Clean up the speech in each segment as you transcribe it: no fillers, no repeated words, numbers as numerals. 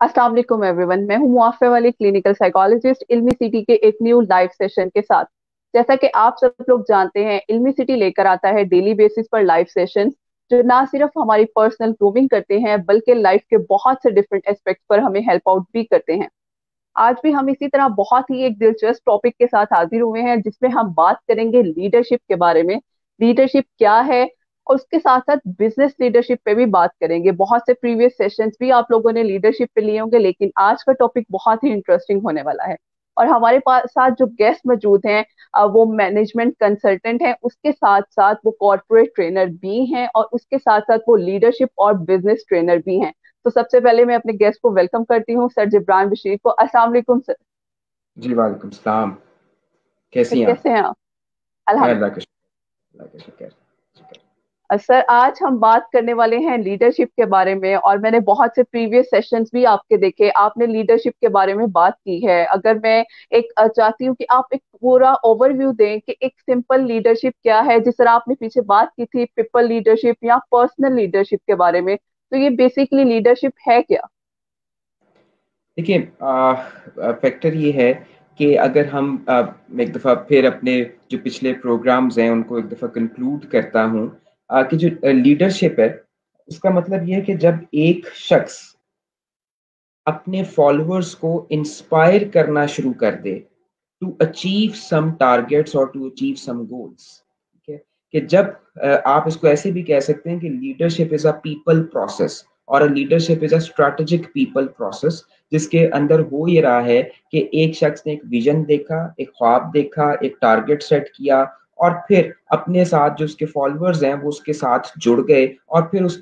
अस्सलाम वालेकुम एवरीवन। मैं हूं मुआफ़े वाली क्लिनिकल साइकोलॉजिस्ट इल्मी सिटी के एक न्यू लाइव सेशन के साथ। जैसा कि आप सब लोग जानते हैं, इल्मी सिटी लेकर आता है डेली बेसिस पर लाइव सेशन जो ना सिर्फ हमारी पर्सनल ग्रूमिंग करते हैं बल्कि लाइफ के बहुत से डिफरेंट एस्पेक्ट पर हमें हेल्प आउट भी करते हैं। आज भी हम इसी तरह बहुत ही एक दिलचस्प टॉपिक के साथ हाजिर हुए हैं जिसमें हम बात करेंगे लीडरशिप के बारे में। लीडरशिप क्या है, और उसके साथ साथ बिजनेस लीडरशिप पे भी बात करेंगे। बहुत से प्रीवियस सेशंस भी आप लोगों ने लीडरशिप पे लिए होंगे, लेकिन आज का टॉपिक बहुत ही इंटरेस्टिंग होने वाला है। और हमारे पास साथ जो गेस्ट मौजूद हैं, वो मैनेजमेंट कंसल्टेंट हैं, उसके साथ साथ वो कॉर्पोरेट ट्रेनर भी हैं, और उसके साथ साथ वो लीडरशिप और बिजनेस ट्रेनर भी हैं। तो सबसे पहले मैं अपने गेस्ट को वेलकम करती हूँ, सर जिब्रान बशीर को। अस्सलाम वालेकुम सर। जी वालेकुम सलाम। सर कैसी हैं आप? कैसे हैं आप? अल्लाह अल्हम्दुलिल्लाह। का शुक्र, अल्लाह का शुक्र शुक्र। सर आज हम बात करने वाले हैं लीडरशिप के बारे में, और मैंने बहुत से प्रीवियस सेशंस भी आपके देखे, आपने लीडरशिप के बारे में बात की है। अगर मैं एक चाहती हूँ कि आप एक पूरा ओवरव्यू दें कि एक सिंपल लीडरशिप क्या है, जिस तरह आपने पीछे बात की थी पीपल लीडरशिप या पर्सनल लीडरशिप के बारे में, तो ये बेसिकली लीडरशिप है क्या? देखिए, फैक्टर ये है कि अगर हम एक दफ़ा फिर अपने जो पिछले प्रोग्राम्स हैं उनको एक दफ़ा कंक्लूड करता हूँ, कि जो लीडरशिप है उसका मतलब ये है कि जब एक शख्स अपने फॉलोअर्स को इंस्पायर करना शुरू कर दे टू अचीव सम टारगेट्स और टू अचीव सम गोल्स। ठीक है, कि जब आप इसको ऐसे भी कह सकते हैं कि leadership is a people process और a leadership is a strategic people process, जिसके अंदर हो ये रहा है कि एक शख्स ने एक विजन देखा, एक ख्वाब देखा, एक टारगेट सेट किया, और फिर अपने साथ जो उसके फॉलोअर्स हैं वो उसके साथ जुड़ गए, और फिर उस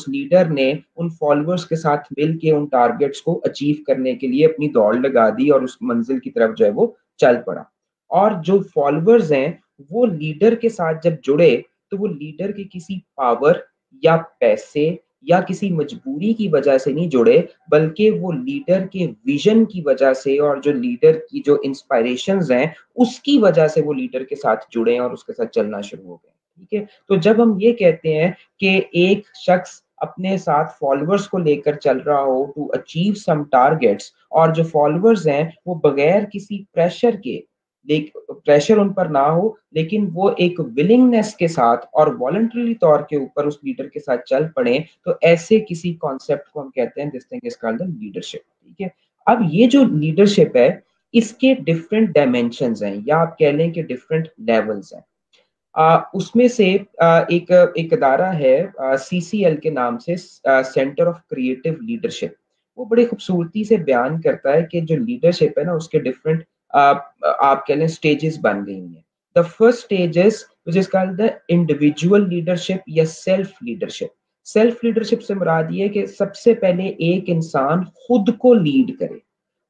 लीडर ने उन फॉलोअर्स के साथ मिल के उन टारगेट्स को अचीव करने के लिए अपनी दौड़ लगा दी और उस मंजिल की तरफ जो है वो चल पड़ा। और जो फॉलोअर्स हैं वो लीडर के साथ जब जुड़े, तो वो लीडर के किसी पावर या पैसे या किसी मजबूरी की वजह से नहीं जुड़े, बल्कि वो लीडर के विजन की वजह से और जो लीडर की जो इंस्पायरेशंस हैं उसकी वजह से वो लीडर के साथ जुड़े और उसके साथ चलना शुरू हो गए। ठीक है, तो जब हम ये कहते हैं कि एक शख्स अपने साथ फॉलोअर्स को लेकर चल रहा हो टू अचीव सम टारगेट्स, और जो फॉलोअर्स हैं वो बगैर किसी प्रेशर के, प्रेशर उन पर ना हो, लेकिन वो एक विलिंगनेस के साथ और वॉलंटरी तौर के ऊपर उस लीडर के साथ चल पड़े, तो ऐसे किसी कॉन्सेप्ट को हम कहते हैं this thing is called the leadership. ठीक है, अब ये जो लीडरशिप है इसके डिफरेंट डायमेंशंस हैं, या आप कह लें कि डिफरेंट लेवल्स हैं। उसमें से एक अदारा है सीसीएल के नाम से, सेंटर ऑफ क्रिएटिव लीडरशिप। वो बड़ी खूबसूरती से बयान करता है कि जो लीडरशिप है ना उसके डिफरेंट आप कह लें स्टेजेस बन गई हैं। The first stage is which is called the individual leadership या सेल्फ लीडरशिप। सेल्फ लीडरशिप से मुराद ये है कि सबसे पहले एक इंसान खुद को लीड करे,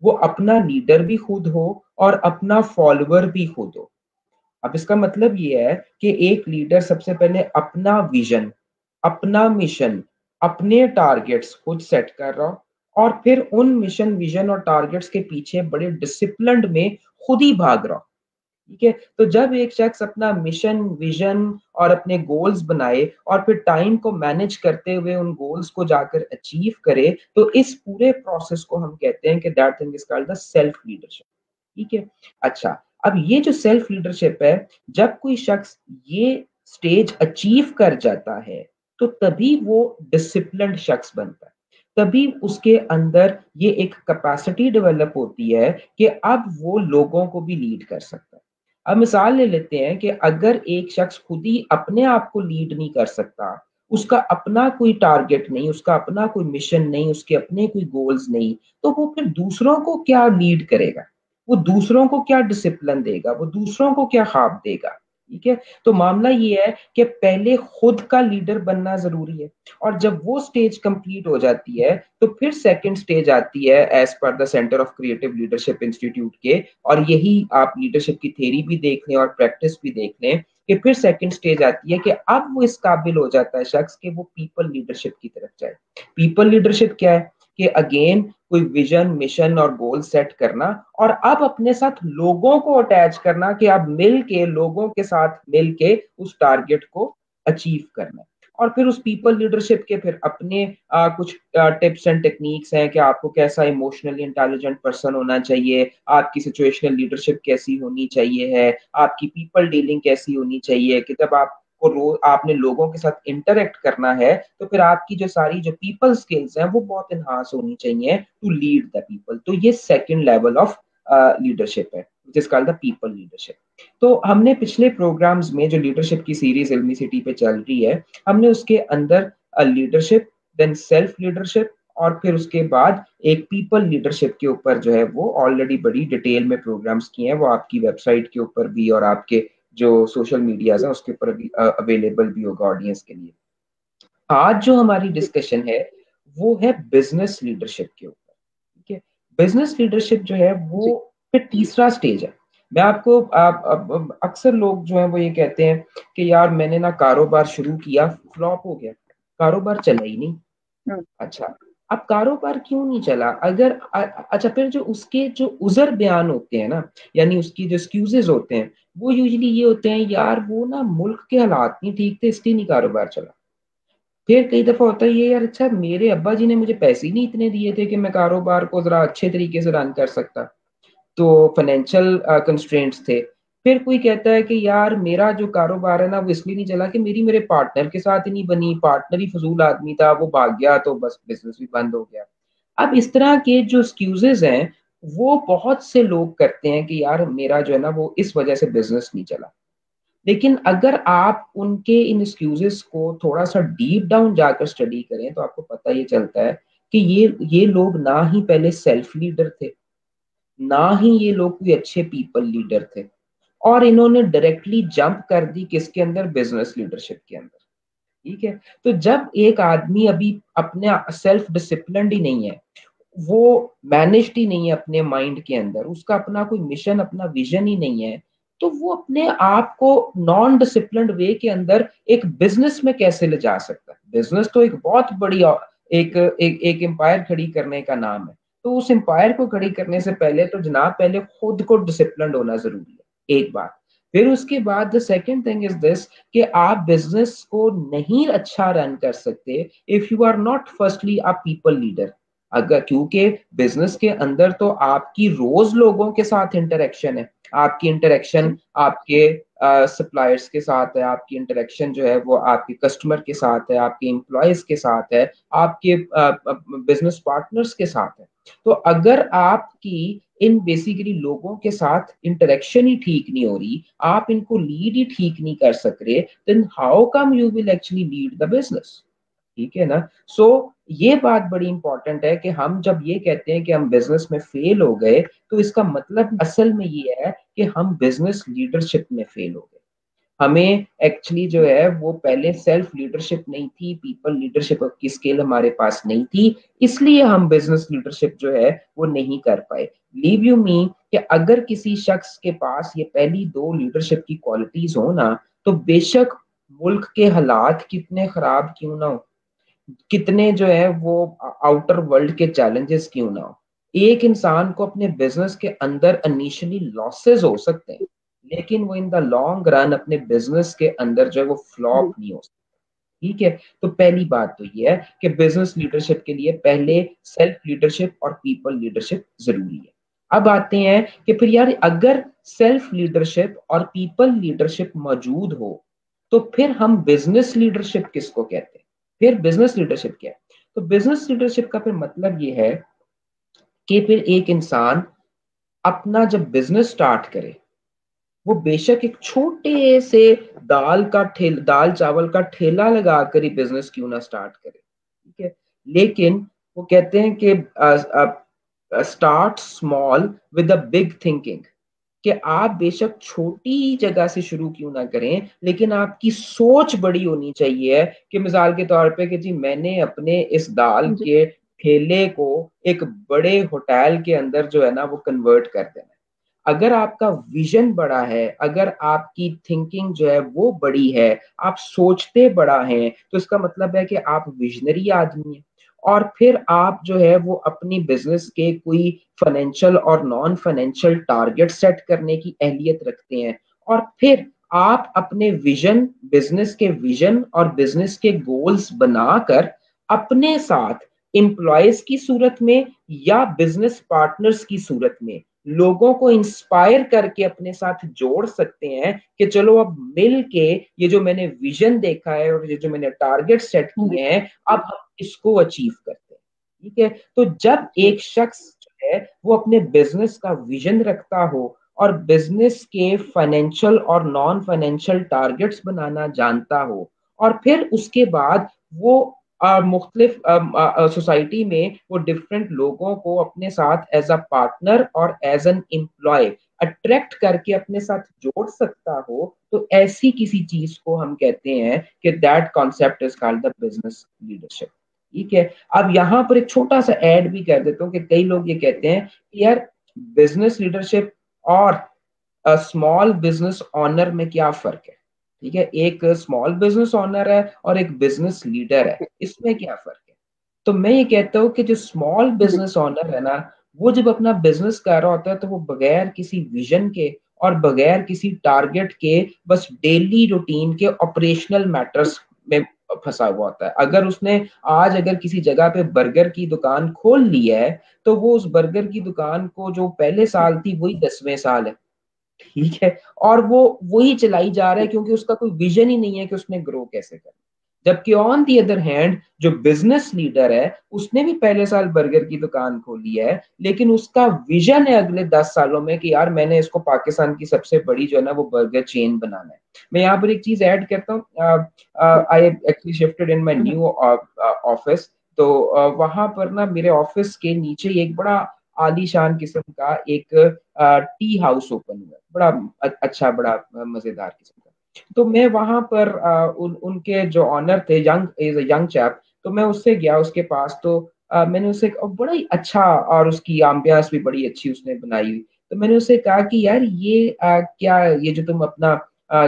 वो अपना लीडर भी खुद हो और अपना फॉलोअर भी खुद हो। अब इसका मतलब ये है कि एक लीडर सबसे पहले अपना विजन, अपना मिशन, अपने टारगेट्स खुद सेट कर रहा हो, और फिर उन मिशन, विजन और टारगेट्स के पीछे बड़े डिसिप्लिन्ड में खुद ही भाग रहा हो। ठीक है, तो जब एक शख्स अपना मिशन, विजन और अपने गोल्स बनाए और फिर टाइम को मैनेज करते हुए उन गोल्स को जाकर अचीव करे, तो इस पूरे प्रोसेस को हम कहते हैं कि that thing is called the self leadership. ठीक है, अच्छा, अब ये जो सेल्फ लीडरशिप है, जब कोई शख्स ये स्टेज अचीव कर जाता है, तो तभी वो डिसिप्लिन्ड शख्स बनता है। तभी उसके अंदर ये एक कैपेसिटी डेवलप होती है कि अब वो लोगों को भी लीड कर सकता है। अब मिसाल ले लेते हैं कि अगर एक शख्स खुद ही अपने आप को लीड नहीं कर सकता, उसका अपना कोई टारगेट नहीं, उसका अपना कोई मिशन नहीं, उसके अपने कोई गोल्स नहीं, तो वो फिर दूसरों को क्या लीड करेगा? वो दूसरों को क्या डिसिप्लिन देगा? वो दूसरों को क्या ख्वाब देगा? ठीक है, तो मामला ये है कि पहले खुद का लीडर बनना जरूरी है, और जब वो स्टेज कंप्लीट हो जाती है तो फिर सेकंड स्टेज आती है as per the centre of creative leadership institute के। और यही आप लीडरशिप की थ्योरी भी देख लें और प्रैक्टिस भी देख लें कि फिर सेकंड स्टेज आती है कि अब वो इस काबिल हो जाता है शख्स कि वो पीपल लीडरशिप की तरफ जाए। पीपल लीडरशिप क्या है? कि अगेन कोई विजन, मिशन और गोल सेट करना, और अब अपने साथ लोगों को अटैच करना कि अब मिल के लोगों के साथ मिल के उस टारगेट को अचीव करना है। और फिर उस पीपल लीडरशिप के फिर अपने कुछ टिप्स एंड टेक्निक्स हैं कि आपको कैसा इमोशनली इंटेलिजेंट पर्सन होना चाहिए, आपकी सिचुएशनल लीडरशिप कैसी होनी चाहिए है, आपकी पीपल डीलिंग कैसी होनी चाहिए, कि जब आपको रोज आपने लोगों के साथ इंटरेक्ट करना है तो फिर आपकी जो सारी जो पीपल स्किल्स हैं वो बहुत इनहांस होनी चाहिए टू लीड द पीपल। तो ये सेकंड लेवल ऑफ लीडरशिप है, which is called the people leadership. तो हमने पिछले प्रोग्राम्स में जो लीडरशिप की सीरीज इल्मी सिटी पे चल रही है, हमने उसके अंदर लीडरशिप, देन सेल्फ लीडरशिप, और फिर उसके बाद एक पीपल लीडरशिप के ऊपर जो है वो ऑलरेडी बड़ी डिटेल में प्रोग्राम्स किए हैं, वो आपकी वेबसाइट के ऊपर भी और आपके जो सोशल मीडियाज हैं उसके ऊपर भी अवेलेबल भी होगा ऑडियंस के लिए। आज जो हमारी डिस्कशन है वो है बिजनेस लीडरशिप के ऊपर। ठीक है, बिजनेस लीडरशिप जो है वो जी फिर तीसरा स्टेज है। मैं आपको अक्सर लोग जो है वो ये कहते हैं कि यार मैंने ना कारोबार शुरू किया, फ्लॉप हो गया, कारोबार चला ही नहीं। हम्म, अच्छा, अब कारोबार क्यों नहीं चला? अगर अच्छा, फिर जो उसके जो उजर बयान होते हैं ना, यानी उसकी जो एक्सक्यूजेस होते हैं, वो यूजली ये होते हैं, यार वो ना मुल्क के हालात नहीं ठीक थे इसलिए नहीं कारोबार चला। फिर कई दफा होता है ये, यार अच्छा मेरे अब्बा जी ने मुझे पैसे ही नहीं इतने दिए थे कि मैं कारोबार को जरा अच्छे तरीके से रन कर सकता, तो फाइनेंशियल कंस्ट्रेंट्स थे। फिर कोई कहता है कि यार मेरा जो कारोबार है ना वो इसलिए नहीं चला कि मेरी मेरे पार्टनर के साथ ही नहीं बनी, पार्टनर ही फजूल आदमी था, वो भाग गया तो बस बिजनेस भी बंद हो गया। अब इस तरह के जो एक्सक्यूजेज हैं वो बहुत से लोग करते हैं कि यार मेरा जो है ना वो इस वजह से बिजनेस नहीं चला। लेकिन अगर आप उनके इन एक्सक्यूजेस को थोड़ा सा डीप डाउन जाकर स्टडी करें तो आपको पता ये चलता है कि ये लोग ना ही पहले सेल्फ लीडर थे, ना ही ये लोग कोई अच्छे पीपल लीडर थे, और इन्होंने डायरेक्टली जंप कर दी किसके अंदर? बिजनेस लीडरशिप के अंदर। ठीक है, तो जब एक आदमी अभी अपने सेल्फ डिसिप्लिन्ड ही नहीं है, वो मैनेज्ड ही नहीं है अपने माइंड के अंदर, उसका अपना कोई मिशन अपना विजन ही नहीं है, तो वो अपने आप को नॉन डिसिप्लिन्ड वे के अंदर एक बिजनेस में कैसे ले जा सकता है? बिजनेस तो एक बहुत बड़ी एक एम्पायर खड़ी करने का नाम है। तो उस एम्पायर को खड़ी करने से पहले तो जनाब पहले खुद को डिसिप्लिन्ड होना जरूरी है, एक बात। फिर उसके बाद the second thing is this, कि आप बिजनेस को नहीं अच्छा रन कर सकते if you are not firstly a people leader. अगर क्योंकि बिजनेस के अंदर तो आपकी रोज लोगों के साथ इंटरेक्शन है, आपकी इंटरेक्शन जी आपके सप्लायर्स के साथ है, आपकी इंटरेक्शन जो है वो आपके कस्टमर के साथ है, आपके एम्प्लॉयज के साथ है, आपके बिजनेस पार्टनर्स के साथ है। तो अगर आपकी इन बेसिकली लोगों के साथ इंटरेक्शन ही ठीक नहीं हो रही, आप इनको लीड ही ठीक नहीं कर सक रहे, then how come you will actually lead the business? ठीक है ना? ये बात बड़ी इंपॉर्टेंट है कि हम जब ये कहते हैं कि हम बिजनेस में फेल हो गए, तो इसका मतलब असल में ये है कि हम बिजनेस लीडरशिप में फेल हो गए। हमें एक्चुअली जो है वो पहले सेल्फ लीडरशिप नहीं थी, पीपल लीडरशिप की स्किल हमारे पास नहीं थी, इसलिए हम बिजनेस लीडरशिप जो है वो नहीं कर पाए। लीव यू मी, कि अगर किसी शख्स के पास ये पहली दो लीडरशिप की क्वालिटीज हो ना, तो बेशक मुल्क के हालात कितने खराब क्यों ना हो, कितने जो है वो आउटर वर्ल्ड के चैलेंजेस क्यों ना हो, एक इंसान को अपने बिजनेस के अंदर इनिशियली लॉसेस हो सकते हैं, लेकिन वो इन द लॉन्ग रन अपने बिजनेस के अंदर जो है वो फ्लॉप जी नहीं हो सकता। ठीक है, तो पहली बात तो ये है कि बिजनेस लीडरशिप के लिए पहले सेल्फ लीडरशिप और पीपल लीडरशिप जरूरी है। अब आते हैं कि फिर यार अगर सेल्फ लीडरशिप और पीपल लीडरशिप मौजूद हो तो फिर हम बिजनेस लीडरशिप किसको कहते हैं? फिर बिजनेस लीडरशिप क्या है? तो बिजनेस लीडरशिप का फिर मतलब ये है कि फिर एक इंसान अपना जब बिजनेस स्टार्ट करे, वो बेशक एक छोटे से दाल चावल का ठेला लगा कर ही बिजनेस क्यों ना स्टार्ट करे। ठीक है, लेकिन वो कहते हैं कि start small with a big thinking, कि आप बेशक छोटी जगह से शुरू क्यों ना करें, लेकिन आपकी सोच बड़ी होनी चाहिए। कि मिसाल के तौर पे कि जी मैंने अपने इस दाल जी के ठेले को एक बड़े होटल के अंदर जो है ना वो कन्वर्ट कर देना है। अगर आपका विजन बड़ा है, अगर आपकी थिंकिंग जो है वो बड़ी है, आप सोचते बड़ा हैं, तो इसका मतलब है कि आप विजनरी आदमी हैं। और फिर आप जो है वो अपनी बिजनेस के कोई फाइनेंशियल और नॉन फाइनेंशियल टारगेट सेट करने की अहलियत रखते हैं, और फिर आप अपने विजन, बिजनेस के विजन और बिजनेस के गोल्स बनाकर अपने साथ एम्प्लॉयज की सूरत में या बिजनेस पार्टनर्स की सूरत में लोगों को इंस्पायर करके अपने साथ जोड़ सकते हैं कि चलो अब मिल के ये जो मैंने विजन देखा है और ये जो मैंने टारगेट सेट जी। किए हैं, अब हम इसको अचीव करते हैं। ठीक है, तो जब जी। एक शख्स जो है वो अपने बिजनेस का विजन रखता हो और बिजनेस के फाइनेंशियल और नॉन फाइनेंशियल टारगेट्स बनाना जानता हो, और फिर उसके बाद वो मुख्तलिफ सोसाइटी में वो डिफरेंट लोगों को अपने साथ एज अ पार्टनर और एज एन एम्प्लॉय अट्रैक्ट करके अपने साथ जोड़ सकता हो, तो ऐसी किसी चीज को हम कहते हैं कि that concept is called the business leadership. ठीक है, अब यहाँ पर एक छोटा सा ऐड भी कर देता हूँ कि कई लोग ये कहते हैं कि यार बिजनेस लीडरशिप और स्मॉल बिजनेस ओनर में क्या फर्क है। ठीक है, एक स्मॉल बिजनेस ओनर है और एक बिजनेस लीडर है, इसमें क्या फर्क है। तो मैं ये कहता हूँ कि जो स्मॉल जी। बिजनेस ओनर है ना, वो जब अपना बिजनेस कर रहा होता है तो वो बगैर किसी विजन के और बगैर किसी टारगेट के बस डेली रूटीन के ऑपरेशनल मैटर्स में फंसा हुआ होता है। अगर उसने आज अगर किसी जगह पे बर्गर की दुकान खोल ली है, तो वो उस बर्गर की दुकान को जो पहले साल थी वही 10वें साल है। ठीक है, और वो वही चलाई जा रहा है क्योंकि उसका कोई विजन ही नहीं है कि उसने ग्रो कैसे करना। जबकि ऑन दी अदर हैंड जो बिजनेस लीडर है उसने भी पहले साल बर्गर की दुकान खोली है, लेकिन उसका विजन है अगले 10 सालों में कि यार मैंने इसको पाकिस्तान की सबसे बड़ी जो है ना वो बर्गर चेन बनाना है। मैं यहाँ पर एक चीज ऐड करता हूँ, I actually shifted in my new office. तो वहां पर ना मेरे ऑफिस के नीचे एक बड़ा आलीशान किस्म का एक टी हाउस ओपन हुआ है, बड़ा अच्छा, बड़ा मजेदार किस्म का। तो मैं वहां पर उनके जो ऑनर थे, young is a young chap, तो मैं उससे गया उसके पास। तो मैंने उससे बड़ा ही अच्छा, और उसकी एम्बियंस भी बड़ी अच्छी उसने बनाई हुई। तो मैंने उससे कहा कि यार ये क्या, ये जो तुम अपना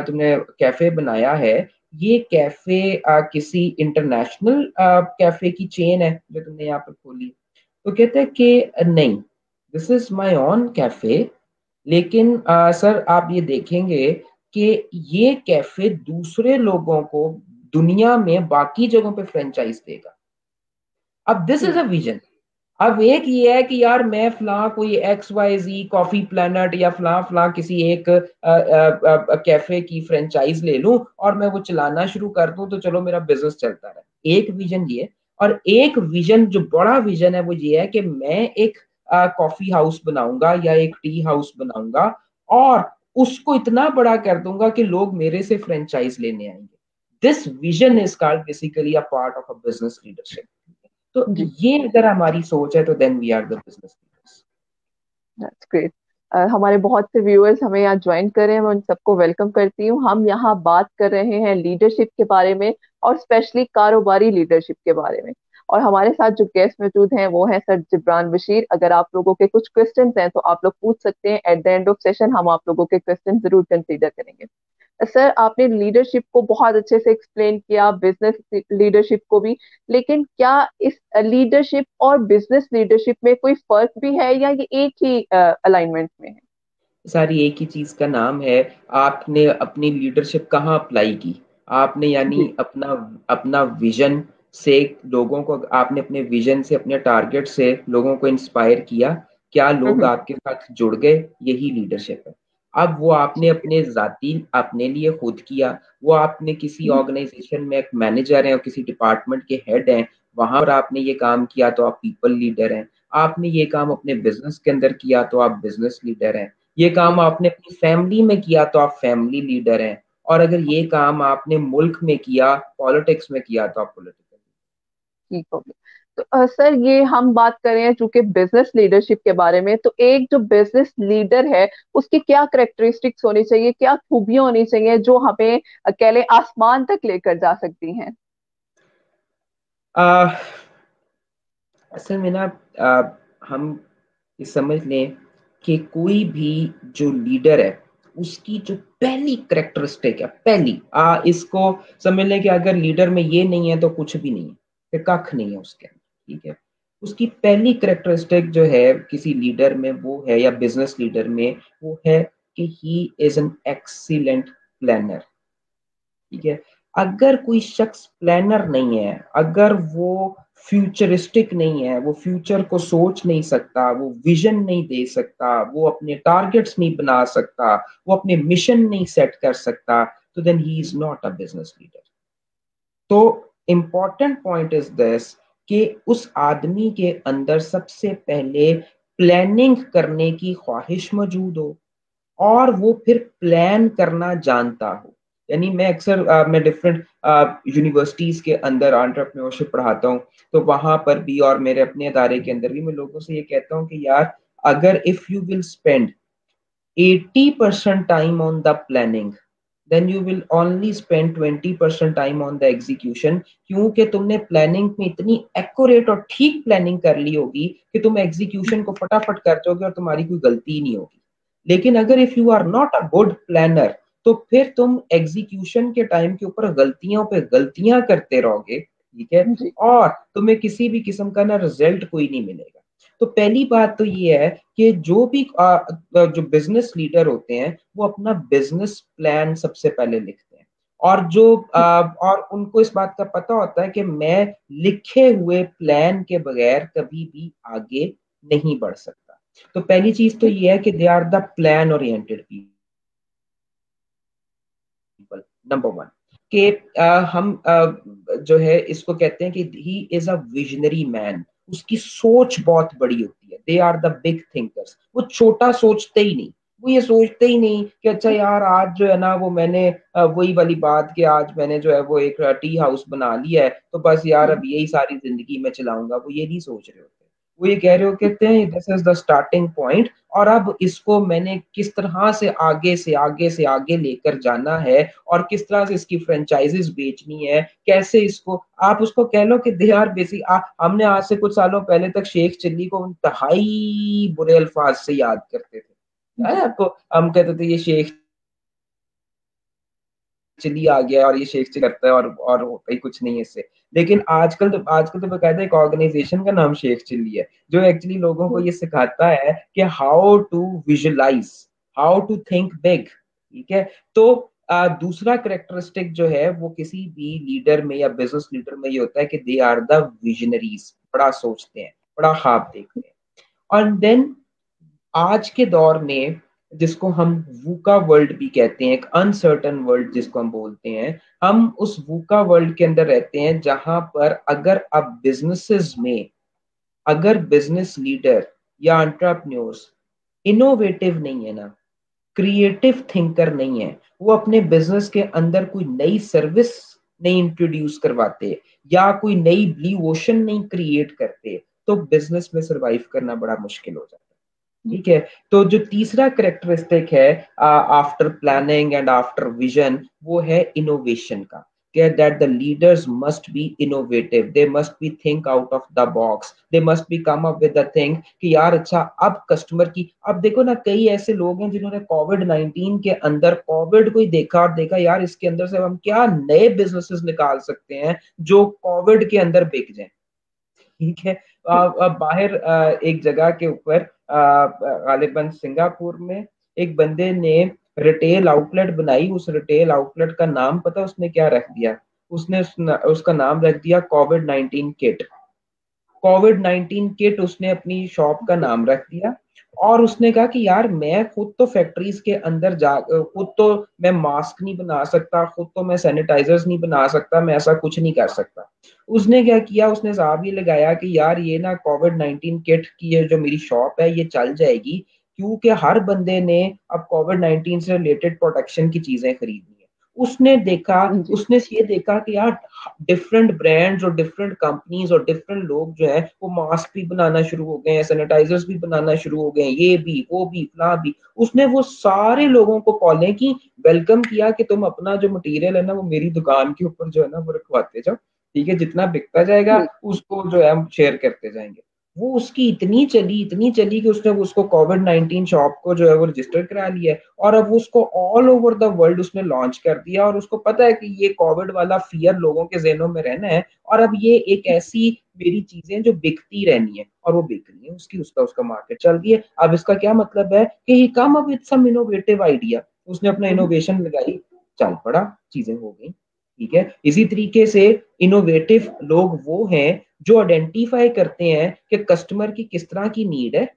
तुमने कैफे बनाया है, ये कैफे किसी इंटरनेशनल कैफे की चेन है जो तुमने यहाँ पर खोली। तो कहते हैं कि नहीं, this is my own cafe, लेकिन सर आप ये देखेंगे कि ये कैफे दूसरे लोगों को दुनिया में बाकी जगहों पे फ्रेंचाइज देगा। अब दिस इज जी। A vision. अब एक ये है कि यार मैं फला कोई XYZ कॉफी प्लेनेट या फला फला किसी एक कैफे की फ्रेंचाइज ले लूं और मैं वो चलाना शुरू कर दूं, तो चलो मेरा बिजनेस चलता रहे। एक विजन ये। और एक विजन जो बड़ा विजन है वो ये है कि मैं एक कॉफी हाउस बनाऊंगा या एक टी हाउस बनाऊंगा और उसको इतना बड़ा कर दूंगा कि लोग मेरे से फ्रेंचाइज लेने आएंगे। This vision is called basically a part of a business leadership. तो जी। ये अगर हमारी सोच है तो then we are the business leaders. That's great. हमारे बहुत से व्यूअर्स हमें यहाँ ज्वाइन कर रहे हैं, मैं उन सबको वेलकम करती हूँ। हम यहाँ बात कर रहे हैं लीडरशिप के बारे में, और स्पेशली कारोबारी लीडरशिप के बारे में। और हमारे साथ जो गेस्ट मौजूद हैं वो हैं सर जिब्रान बशीर। अगर आप लोगों के कुछ क्वेश्चंस हैं तो आप लोग पूछ सकते हैं। At the end of session हम आप लोगों के क्वेश्चन जरूर कंसीडर करेंगे। सर आपने लीडरशिप को बहुत अच्छे से एक्सप्लेन किया, बिजनेस लीडरशिप को भी। लेकिन क्या इस लीडरशिप और बिजनेस लीडरशिप में कोई फर्क भी है, या ये एक ही अलाइनमेंट में है? सारी एक ही चीज का नाम है। आपने अपनी लीडरशिप कहाँ अप्लाई की? आपने यानी जी। अपना अपना विजन से लोगों को, आपने अपने विजन से अपने टारगेट से लोगों को इंस्पायर किया, क्या लोग हम्म। आपके साथ जुड़ गए? यही लीडरशिप है। अब वो आपने ठीक अपने जाती अपने लिए खुद किया, वो आपने किसी है। ऑर्गेनाइजेशन में एक मैनेजर है और किसी डिपार्टमेंट के हेड हैं, वहां पर आपने ये काम किया तो आप पीपल लीडर हैं। आपने ये काम अपने बिजनेस के अंदर किया तो आप बिजनेस लीडर हैं। ये काम आपने अपनी फैमिली में किया तो आप फैमिली लीडर हैं। और अगर ये काम आपने मुल्क में किया, पॉलिटिक्स में किया, तो आप पॉलिटिकल। ठीक हो गया। तो सर ये हम बात कर रहे हैं चूंकि बिजनेस लीडरशिप के बारे में, तो एक जो बिजनेस लीडर है उसकी क्या करेक्टरिस्टिक्स होनी चाहिए, क्या खूबियां होनी चाहिए जो हमें कह ले आसमान तक लेकर जा सकती हैं? असल में ना, हम ये समझ लें कि कोई भी जो लीडर है उसकी जो पहली करेक्टरिस्टिक है, पहली इसको समझ लें कि अगर लीडर में ये नहीं है तो कुछ भी नहीं है, फिर कख नहीं है उसके अंदर। ठीक है, उसकी पहली करेक्टरिस्टिक जो है किसी लीडर में वो है, या बिजनेस लीडर में वो है कि he is an excellent planner. ठीक है, अगर कोई शख्स प्लानर नहीं है, अगर वो फ्यूचरिस्टिक नहीं है, वो फ्यूचर को सोच नहीं सकता, वो विजन नहीं दे सकता, वो अपने टारगेट्स नहीं बना सकता, वो अपने मिशन नहीं सेट कर सकता, तो then he is not a business leader. तो इम्पॉर्टेंट पॉइंट इज दिस कि उस आदमी के अंदर सबसे पहले प्लानिंग करने की ख्वाहिश मौजूद हो, और वो फिर प्लान करना जानता हो। यानी मैं अक्सर मैं डिफरेंट यूनिवर्सिटीज के अंदर एंटरप्रेन्योरशिप पढ़ाता हूँ, तो वहां पर भी और मेरे अपने अदारे के अंदर भी मैं लोगों से ये कहता हूँ कि यार, अगर if you will spend 80% time on the planning, then you will only spend 20% time on the execution, क्योंकि तुमने प्लानिंग में इतनी एक्यूरेट और ठीक प्लानिंग कर ली होगी कि तुम एग्जीक्यूशन को फटाफट कर जाओगे और तुम्हारी कोई गलती ही नहीं होगी। लेकिन अगर if you are not a good planner, तो फिर तुम एग्जीक्यूशन के टाइम के ऊपर गलतियों पे गलतियां करते रहोगे। ठीक है, जी और तुम्हें किसी भी किस्म का ना रिजल्ट कोई नहीं मिलेगा। तो पहली बात तो ये है कि जो भी जो बिजनेस लीडर होते हैं, वो अपना बिजनेस प्लान सबसे पहले लिखते हैं, और और उनको इस बात का पता होता है कि मैं लिखे हुए प्लान के बगैर कभी भी आगे नहीं बढ़ सकता। तो पहली चीज तो ये है कि they are the plan oriented people. Number one, कि हम जो है इसको कहते हैं कि he is a visionary man. उसकी सोच बहुत बड़ी होती है। They are the big thinkers. वो छोटा सोचते ही नहीं। वो ये सोचते ही नहीं कि अच्छा यार, आज जो है ना वो मैंने वही वाली बात कि आज मैंने जो है वो एक टी हाउस बना लिया है, तो बस यार अब यही सारी जिंदगी में चलाऊंगा। वो ये नहीं सोच रहे होते। वो ये कह रहे हो, कहते हैं this is the starting point, और अब इसको मैंने किस तरह से आगे से आगे से आगे लेकर जाना है, और किस तरह से इसकी फ्रेंचाइजीज बेचनी है, कैसे इसको आप उसको कह लो कि दे आर बेसिक। हमने आज से कुछ सालों पहले तक शेख चिल्ली को इंतहाई बुरे अल्फाज से याद करते थे। याद है जी आपको? हम कहते थे ये शेख चिल्ली आ गया और ये शेख चिल्ली करता है, और होता ही कुछ नहीं है इससे। लेकिन आजकल तो बकायदा एक ऑर्गेनाइजेशन का नाम शेख चिल्ली है, जो एक्चुअली लोगों को जी ये सिखाता है कि how to visualise, how to think big. ठीक है, तो दूसरा करेक्टरिस्टिक जो है वो किसी भी लीडर में या बिजनेस लीडर में ये होता है कि दे आर द विजनरीज। बड़ा सोचते हैं, बड़ा ख्वाब देखते हैं। और देन आज के दौर में, जिसको हम वूका वर्ल्ड भी कहते हैं, एक अनसर्टन वर्ल्ड जिसको हम बोलते हैं, हम उस वूका वर्ल्ड के अंदर रहते हैं, जहां पर अगर अब बिजनेसेस में, अगर बिजनेस लीडर या एंटरप्रेन्योर्स इनोवेटिव नहीं है ना, क्रिएटिव थिंकर नहीं है, वो अपने बिजनेस के अंदर कोई नई सर्विस नहीं इंट्रोड्यूस करवाते, या कोई नई ब्लू ओशन नहीं क्रिएट करते, तो बिजनेस में सरवाइव करना बड़ा मुश्किल हो जाता है। ठीक है, तो जो तीसरा करेक्टरिस्टिक है after planning and after vision, वो है इनोवेशन का। that the leaders must be innovative, they must be think out of the box, they must be come up with the thing कि यार अच्छा, अब कस्टमर की, अब देखो ना, कई ऐसे लोग हैं जिन्होंने कोविड-19 के अंदर कोविड को ही देखा और देखा यार इसके अंदर से हम क्या नए बिजनेसेस निकाल सकते हैं जो कोविड के अंदर बिक जाए। ठीक है, बाहर एक जगह के ऊपर गालिबन सिंगापुर में एक बंदे ने रिटेल आउटलेट बनाई। उस रिटेल आउटलेट का नाम पता उसने क्या रख दिया? उसका नाम रख दिया कोविड-19 किट। कोविड-19 किट उसने अपनी शॉप का नाम रख दिया, और उसने कहा कि यार मैं खुद तो फैक्ट्रीज के अंदर जा, खुद तो मैं मास्क नहीं बना सकता, खुद तो मैं सैनिटाइजर्स नहीं बना सकता, मैं ऐसा कुछ नहीं कर सकता। उसने क्या किया, उसने हिसाब ये लगाया कि यार ये ना कोविड-19 किट की ये जो मेरी शॉप है ये चल जाएगी, क्योंकि हर बंदे ने अब कोविड-19 से रिलेटेड प्रोटेक्शन की चीजें खरीदनी है। उसने देखा, जी उसने ये देखा कि यार डिफरेंट ब्रांड्स और डिफरेंट कंपनीज और डिफरेंट लोग जो है वो मास्क भी बनाना शुरू हो गए हैं, सैनिटाइजर्स भी बनाना शुरू हो गए हैं, ये भी वो भी फला भी। उसने वो सारे लोगों को कॉलें की, वेलकम किया कि तुम अपना जो मटेरियल है ना वो मेरी दुकान के ऊपर जो है ना वो रखवाते जाओ। ठीक है, जितना बिकता जाएगा जी उसको जो है हम शेयर करते जाएंगे। वो उसकी इतनी चली कि उसने उसको कोविड-19 शॉप को जो है वो रजिस्टर करा लिया है, और अब उसको ऑल ओवर द वर्ल्ड उसने लॉन्च कर दिया, और उसको पता है कि ये कोविड वाला फियर लोगों के ज़हनों में रहना है, और अब ये एक ऐसी मेरी चीजें जो बिकती रहनी है, और वो बिक रही है, उसकी उसका उसका मार्केट चल रही है। अब इसका क्या मतलब है कि he come up with some innovative idea. उसने अपना इनोवेशन लगाई, चल पड़ा, चीजें हो गई। ठीक है, इसी तरीके से इनोवेटिव लोग वो हैं जो आइडेंटिफाई करते हैं कि कस्टमर की किस तरह की नीड है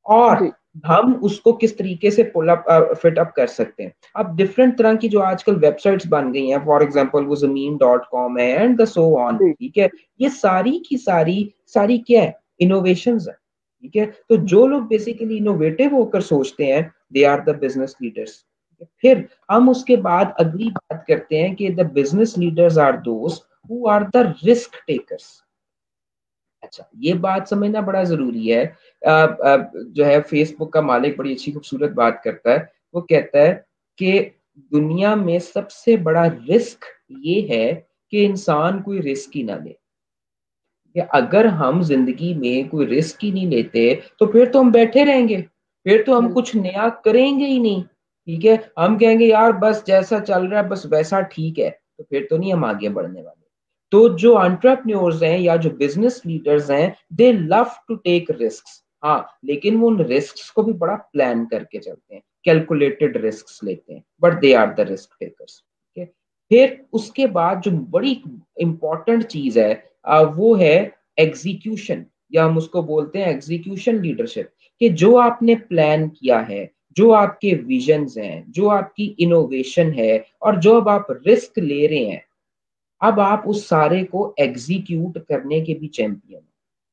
और जी हम उसको किस तरीके से पुल अप फिट अप कर सकते हैं। अब डिफरेंट तरह की जो आजकल वेबसाइट्स बन गई हैं, फॉर एग्जांपल वो ज़मीन.com है एंड द सो ऑन, जी ठीक है, ये सारी की सारी सारी क्या है, इनोवेशंस है। ठीक है, तो जो लोग बेसिकली इनोवेटिव होकर सोचते हैं, they are the business leaders. फिर हम उसके बाद अगली बात करते हैं कि the business leaders are those who are the risk takers. अच्छा, ये बात समझना बड़ा जरूरी है। जो है फेसबुक का मालिक बड़ी अच्छी खूबसूरत बात करता है, वो कहता है कि दुनिया में सबसे बड़ा रिस्क ये है कि इंसान कोई रिस्क ही ना ले। कि अगर हम जिंदगी में कोई रिस्क ही नहीं लेते तो फिर तो हम बैठे रहेंगे, फिर तो हम कुछ नया करेंगे ही नहीं। ठीक है, हम कहेंगे यार बस जैसा चल रहा है बस वैसा ठीक है, तो फिर तो नहीं हम आगे बढ़ने वाले। तो जो एंटरप्रेन्योर्स हैं या जो बिजनेस लीडर्स हैं, they love to take risk. हाँ, लेकिन वो उन रिस्क को भी बड़ा प्लान करके चलते हैं, कैलकुलेटेड रिस्क लेते हैं, but they are the risk takers. फिर उसके बाद जो बड़ी इंपॉर्टेंट चीज है वो है एग्जीक्यूशन, या हम उसको बोलते हैं एग्जीक्यूशन लीडरशिप। कि जो आपने प्लान किया है, जो आपके विजन्स हैं, जो आपकी इनोवेशन है और जो अब आप रिस्क ले रहे हैं, अब आप उस सारे को एग्जीक्यूट करने के भी चैंपियन।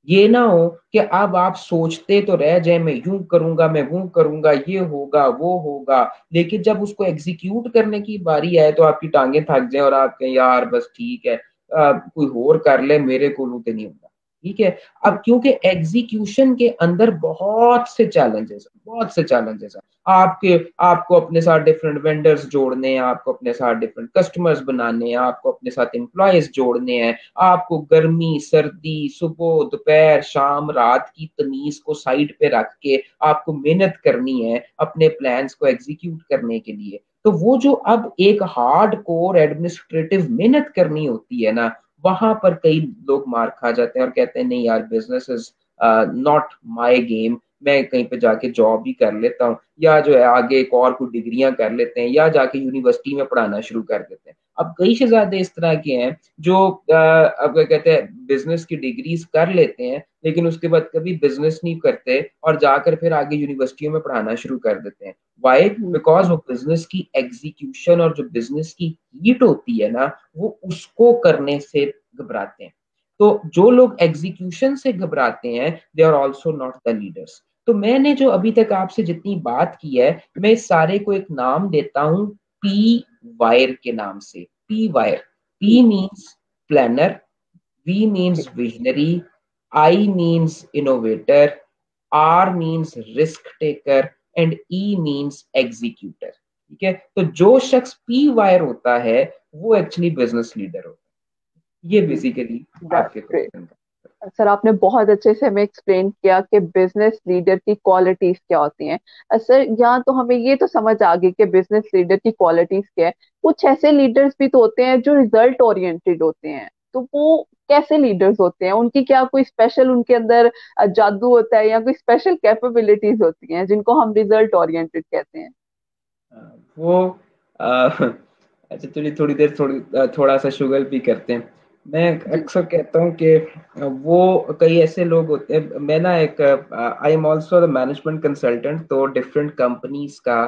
ये ना हो कि अब आप सोचते तो रह जाए मैं यूं करूंगा, मैं वो करूंगा, ये होगा वो होगा, लेकिन जब उसको एग्जीक्यूट करने की बारी आए तो आपकी टांगे थक जाए और आप कहें यार बस ठीक है, कोई और कर ले, मेरे को तो नहीं होगा। ठीक है, अब क्योंकि एग्जीक्यूशन के अंदर बहुत से चैलेंजेस हैं। आपके आपको अपने साथ डिफरेंट वेंडर्स जोड़ने हैं, आपको अपने साथ डिफरेंट कस्टमर्स बनाने हैं, आपको अपने साथ एम्प्लॉयज जोड़ने हैं, आपको गर्मी सर्दी सुबह दोपहर शाम रात की तमीज को साइड पे रख के आपको मेहनत करनी है अपने प्लान्स को एग्जीक्यूट करने के लिए। तो वो जो अब एक हार्ड कोर एडमिनिस्ट्रेटिव मेहनत करनी होती है ना, वहां पर कई लोग मार खा जाते हैं और कहते हैं नहीं यार business is not my game, मैं कहीं पे जाके जॉब ही कर लेता हूँ, या जो है आगे एक और कुछ डिग्रियां कर लेते हैं, या जाके यूनिवर्सिटी में पढ़ाना शुरू कर देते हैं। अब कई शहजादे इस तरह के हैं जो अब क्या कहते हैं बिजनेस की डिग्रीज कर लेते हैं, लेकिन उसके बाद कभी बिजनेस नहीं करते और जाकर फिर आगे यूनिवर्सिटियों में पढ़ाना शुरू कर देते हैं। वाई? बिकॉज वो बिजनेस की एग्जीक्यूशन और जो बिजनेस की हीट होती है ना, वो उसको करने से घबराते हैं। तो जो लोग एग्जीक्यूशन से घबराते हैं, they are also not the leaders. तो मैंने जो अभी तक आपसे जितनी बात की है, मैं इस सारे को एक नाम देता हूं पी वायर के नाम से। P wire, P means planner, V means visionary, I means innovator, R means risk taker and E means executor. ठीक है, तो जो शख्स पी वायर होता है वो एक्चुअली बिजनेस लीडर होता है। ये बेसिकली आपके ग्रेट। क्वेश्चन का। सर आपने बहुत अच्छे से हमें एक्सप्लेन किया कि बिजनेस लीडर की क्वालिटीज क्या होती हैं। सर यहाँ तो हमें ये तो समझ आ गई कि बिजनेस लीडर की क्वालिटीज क्या है। कुछ ऐसे लीडर्स भी तो होते हैं जो रिजल्ट ओरिएंटेड होते हैं, तो वो कैसे लीडर्स होते हैं? उनकी क्या कोई स्पेशल उनके अंदर जादू होता है या कोई स्पेशल कैपेबिलिटीज होती हैं जिनको हम रिजल्ट ओरिएंटेड कहते हैं? वो अच्छा चलिए थोड़ी देर थोड़ा सा शुगर भी करते हैं। मैं जी अक्सर कहता हूँ कि वो कई ऐसे लोग होते हैं, मैं ना एक I am also the management consultant, तो डिफरेंट कंपनीज का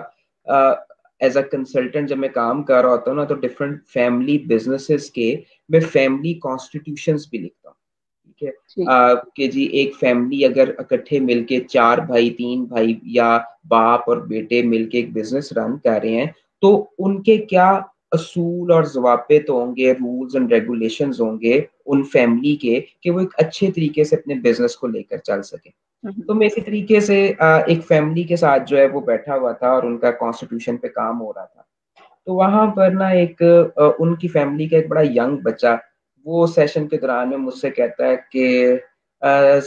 एज अ कंसल्टेंट जब मैं काम कर रहा होता हूँ ना, तो डिफरेंट फैमिली बिजनेसेस के मैं फैमिली कॉन्स्टिट्यूशंस भी लिखता हूँ। ठीक है, जी कि जी एक फैमिली अगर इकट्ठे मिलके चार भाई तीन भाई या बाप और बेटे मिलके एक बिजनेस रन कर रहे हैं, तो उनके क्या असूल और जवाबे तो होंगे, रूल्स एंड रेगुलेशंस होंगे उन फैमिली के, कि वो एक अच्छे तरीके से अपने बिजनेस को लेकर चल सके। हम्म, तो मैं इसी तरीके से एक फैमिली के साथ जो है वो बैठा हुआ था और उनका कॉन्स्टिट्यूशन पे काम हो रहा था। तो वहां पर ना एक उनकी फैमिली का एक बड़ा यंग बच्चा वो सेशन के दौरान में मुझसे कहता है कि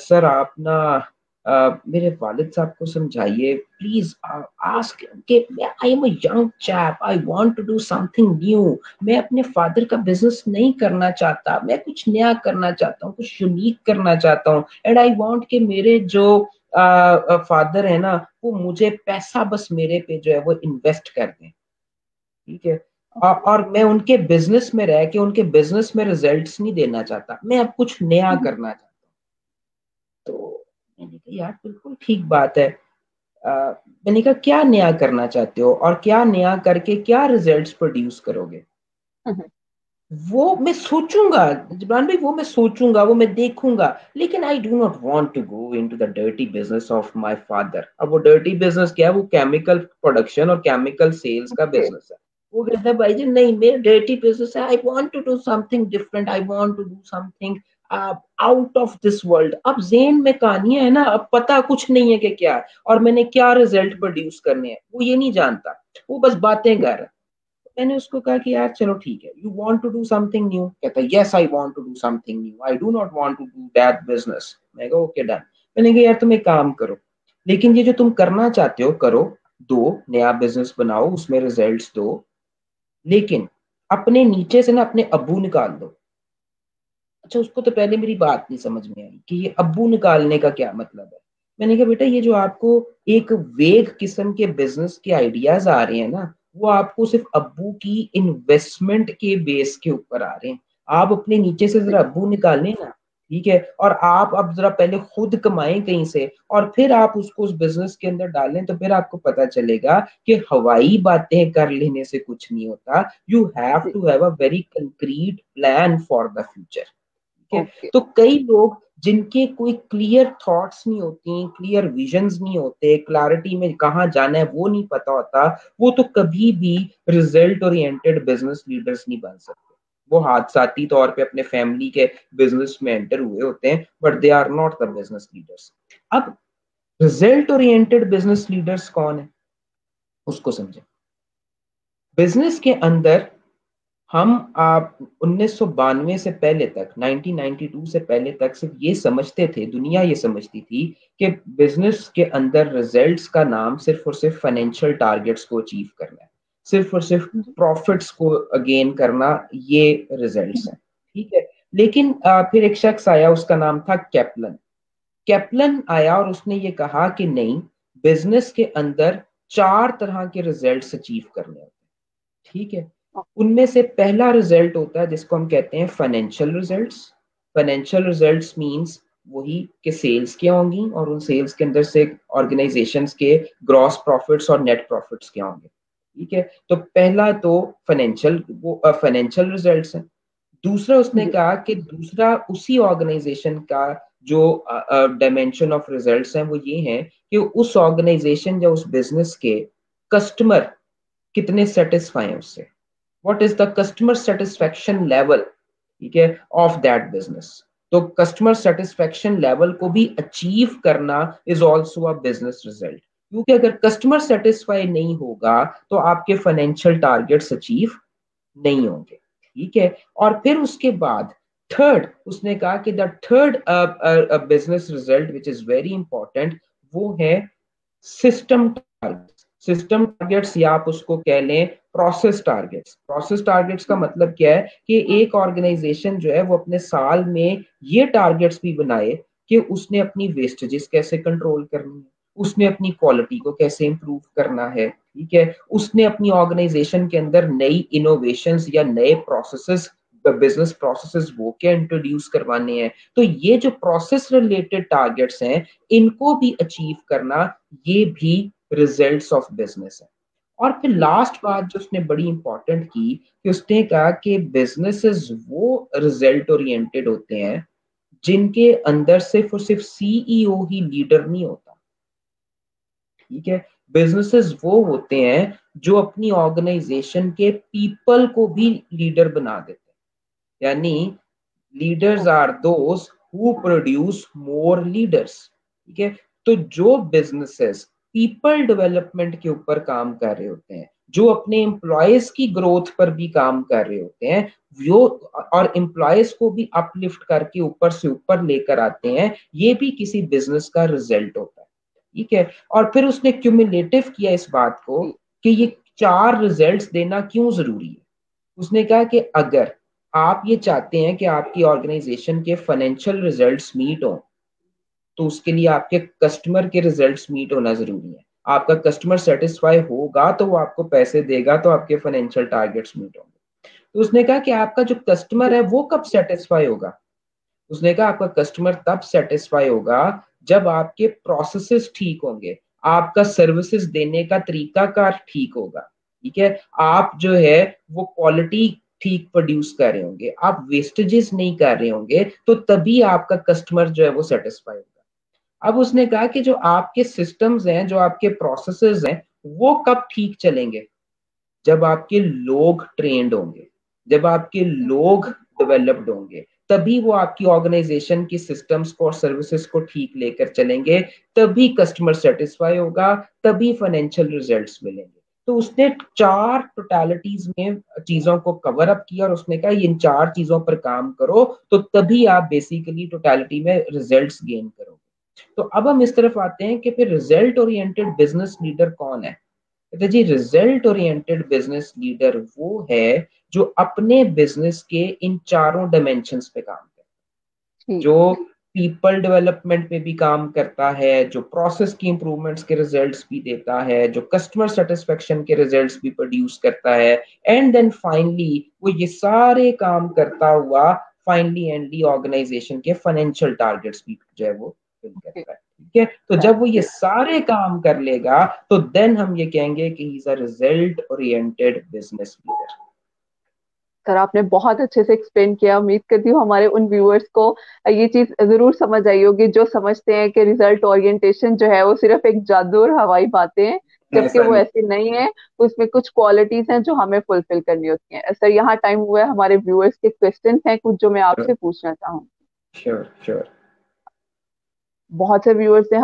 सर आप ना मेरे वालिद साहब को समझाइए प्लीज, आस्क कि I am a young chap, I want to do something new, मैं अपने फादर का बिजनेस नहीं करना चाहता, मैं कुछ नया करना चाहता हूँ, कुछ यूनिक करना चाहता हूँ, एंड आई वांट कि मेरे जो फादर है ना वो मुझे पैसा बस मेरे पे जो है वो इन्वेस्ट कर दें। ठीक है, और मैं उनके बिजनेस में रह के उनके बिजनेस में रिजल्ट्स नहीं देना चाहता, मैं अब कुछ नया करना चाहता हूँ। तो मैंने कहा यार बिल्कुल ठीक बात है। मैंने कहा क्या नया करना चाहते हो और क्या नया करके क्या रिजल्ट्स प्रोड्यूस करोगे? वो मैं सोचूंगा जिब्रान भाई, वो मैं सोचूंगा, वो मैं देखूंगा, लेकिन I do not want to go into the dirty business of my father. अब वो डर्टी बिजनेस क्या है? वो केमिकल प्रोडक्शन और केमिकल सेल्स का ओके। बिजनेस है। वो कहता है भाई जी नहीं, मेरा डर्टी बिजनेस है, I want to do something different, I want to do something out of this world. अब जेन में कहानियां है ना, अब पता कुछ नहीं है कि क्या है और मैंने क्या रिजल्ट प्रोड्यूस करने हैं, वो ये नहीं जानता, वो बस बातें कर रहा है। मैंने उसको कहा कि यार चलो ठीक है, you want to do something new? कहता है yes I want to do something new, I do not want to do that business. मैं कहा ओके डन। मैंने कहा यार तुम एक काम करो, लेकिन ये जो तुम करना चाहते हो करो, दो नया बिजनेस बनाओ, उसमें रिजल्ट्स दो, लेकिन अपने नीचे से ना अपने अब्बू निकाल दो। अच्छा, उसको तो पहले मेरी बात नहीं समझ में आई कि ये अब्बू निकालने का क्या मतलब है। मैंने कहा बेटा ये जो आपको एक वेग किस्म के बिजनेस के आइडियाज आ रहे हैं ना, वो आपको सिर्फ अब्बू की इन्वेस्टमेंट के बेस के ऊपर आ रहे हैं। आप अपने नीचे से जरा अब्बू निकालें ना, ठीक है, और आप अब जरा पहले खुद कमाएं कहीं से और फिर आप उसको उस बिजनेस के अंदर डालें, तो फिर आपको पता चलेगा कि हवाई बातें कर लेने से कुछ नहीं होता। You have to have a very concrete plan for the future. ठीक है, ओके। तो कई लोग जिनके कोई क्लियर थॉट्स नहीं होती, क्लियर विजन्स नहीं होते, क्लैरिटी में कहाँ जाना है वो नहीं पता होता, वो तो कभी भी रिजल्ट ओरिएंटेड बिजनेस लीडर्स नहीं बन सकते। वो हादसाती तौर पे अपने फैमिली के बिजनेस में एंटर हुए होते हैं, but they are not the business leaders. अब रिजल्ट ओरिएंटेड बिजनेस लीडर्स कौन है, उसको समझे। बिजनेस के अंदर हम आप 1992 से पहले तक, 1992 से पहले तक सिर्फ ये समझते थे, दुनिया ये समझती थी कि बिजनेस के अंदर रिजल्ट्स का नाम सिर्फ और सिर्फ फाइनेंशियल टारगेट्स को अचीव करना है, सिर्फ और सिर्फ प्रॉफिट्स को गेन करना, ये रिजल्ट्स हैं। ठीक है, लेकिन फिर एक शख्स आया, उसका नाम था कैपलन। कैपलन आया और उसने ये कहा कि नहीं, बिजनेस के अंदर चार तरह के रिजल्ट्स अचीव करने होते हैं। ठीक है, उनमें से पहला रिजल्ट होता है जिसको हम कहते हैं financial results. Financial results means वही कि सेल्स क्या होंगी और उन सेल्स के अंदर से ऑर्गेनाइजेशंस के ग्रॉस प्रॉफिट्स और नेट प्रॉफिट्स क्या होंगे। ठीक है, तो पहला तो फाइनेंशियल रिजल्ट्स है। दूसरा उसने कहा कि दूसरा उसी ऑर्गेनाइजेशन का जो डायमेंशन ऑफ रिजल्ट्स हैं वो ये हैं कि उस ऑर्गेनाइजेशन या उस बिजनेस के कस्टमर कितने सेटिस्फाई हैं उससे, what is the customer satisfaction level, ठीक है, ऑफ दैट बिजनेस। तो कस्टमर सेटिस्फेक्शन लेवल को भी अचीव करना is also a business result, क्योंकि अगर कस्टमर सेटिस्फाई नहीं होगा तो आपके फाइनेंशियल टारगेट्स अचीव नहीं होंगे। ठीक है, और फिर उसके बाद थर्ड उसने कहा कि the third business result which is very important, वो है सिस्टम टारगेट्स। सिस्टम टारगेट्स या आप उसको कह लें प्रोसेस टारगेट्स। प्रोसेस टारगेट्स का मतलब क्या है कि एक ऑर्गेनाइजेशन जो है वो अपने साल में ये टारगेट्स भी बनाए कि उसने अपनी वेस्टेजेस कैसे कंट्रोल करनी है, उसने अपनी क्वालिटी को कैसे इंप्रूव करना है, ठीक है, उसने अपनी ऑर्गेनाइजेशन के अंदर नई इनोवेशंस या नए प्रोसेसेस, बिजनेस प्रोसेसेस वो क्या इंट्रोड्यूस करवाने हैं। तो ये जो प्रोसेस रिलेटेड टारगेट्स हैं, इनको भी अचीव करना, ये भी रिजल्ट्स ऑफ बिजनेस है। और फिर लास्ट बात जो उसने बड़ी इंपॉर्टेंट की कि उसने कहा कि बिजनेसेस वो रिजल्ट ओरिएंटेड होते हैं जिनके अंदर सिर्फ और सिर्फ सीईओ ही लीडर नहीं होता। ठीक है, बिजनेसेस वो होते हैं जो अपनी ऑर्गेनाइजेशन के पीपल को भी लीडर बना देते हैं, यानी leaders are those who produce more leaders. ठीक है, तो जो बिजनेसेस पीपल डेवलपमेंट के ऊपर काम कर रहे होते हैं, जो अपने एम्प्लॉयज की ग्रोथ पर भी काम कर रहे होते हैं, वो और एम्प्लॉयज को भी अपलिफ्ट करके ऊपर से ऊपर लेकर आते हैं, ये भी किसी बिजनेस का रिजल्ट होता है। ठीक है, और फिर उसने क्यूमुलेटिव किया इस बात को कि ये चार रिजल्ट्स देना क्यों जरूरी है। उसने कहा कि अगर आप ये चाहते हैं कि आपकी ऑर्गेनाइजेशन के फाइनेंशियल रिजल्ट्स मीट हो, तो उसके लिए आपके कस्टमर के रिजल्ट्स मीट होना जरूरी है। आपका कस्टमर सेटिस्फाई होगा तो वो आपको पैसे देगा, तो आपके फाइनेंशियल टारगेट्स मीट होंगे। तो उसने कहा कि आपका जो कस्टमर है वो कब सेटिस्फाई होगा? उसने कहा आपका कस्टमर तब सेटिस्फाई होगा जब आपके प्रोसेसेस ठीक होंगे, आपका सर्विसेज देने का तरीका कार ठीक होगा, ठीक है, आप जो है वो क्वालिटी ठीक प्रोड्यूस कर रहे होंगे, आप वेस्टेजेस नहीं कर रहे होंगे, तो तभी आपका कस्टमर जो है वो सेटिस्फाई होगा। अब उसने कहा कि जो आपके सिस्टम्स हैं, जो आपके प्रोसेसेस हैं, वो कब ठीक चलेंगे? जब आपके लोग ट्रेंड होंगे, जब आपके लोग डेवलप्ड होंगे, तभी वो आपकी ऑर्गेनाइजेशन की सिस्टम्स को और सर्विसेज को ठीक लेकर चलेंगे, तभी कस्टमर सेटिस्फाई होगा, तभी फाइनेंशियल रिजल्ट्स मिलेंगे। तो उसने 4 टोटलिटीज में चीजों को कवर अप किया और उसने कहा इन 4 चीजों पर काम करो, तो तभी आप बेसिकली टोटलिटी में रिजल्ट्स गेन करोगे। तो अब हम इस तरफ आते हैं कि फिर रिजल्ट ओरिएंटेड बिजनेस लीडर कौन है? कहते जी रिजल्ट ओरिएंटेड बिजनेस लीडर वो है जो अपने बिजनेस के इन चारों डायमेंशंस पे काम करता है, ठीक। जो पीपल डेवलपमेंट पे भी काम करता है, जो प्रोसेस की इंप्रूवमेंट्स के रिजल्ट्स भी देता है, जो कस्टमर सेटिस्फेक्शन के रिजल्ट्स भी प्रोड्यूस करता है, एंड देन फाइनली वो ये सारे काम करता हुआ फाइनली एंडली ऑर्गेनाइजेशन के फाइनेंशियल टारगेट्स भी जो है वो फिल करता है। ठीक है, तो जब वो ये सारे काम कर लेगा तो देन हम ये कहेंगे कि he is a result oriented business leader. Sir आपने बहुत अच्छे से एक्सप्लेन किया। उम्मीद करती हूँ हमारे उन व्यूअर्स को ये चीज जरूर समझ आई होगी, जो समझते हैं कि रिजल्ट ओरिएंटेशन जो है वो सिर्फ एक जादू और हवाई बातें हैं, जबकि ऐसा वो नहीं। ऐसी नहीं है। उसमें कुछ क्वालिटीज हैं जो हमें फुलफिल करनी होती हैं। सर यहाँ टाइम हुआ है, हमारे व्यूअर्स के क्वेश्चन हैं कुछ जो मैं आपसे पूछना चाहूँ। Sure sure. बहुत से व्यूअर्स ने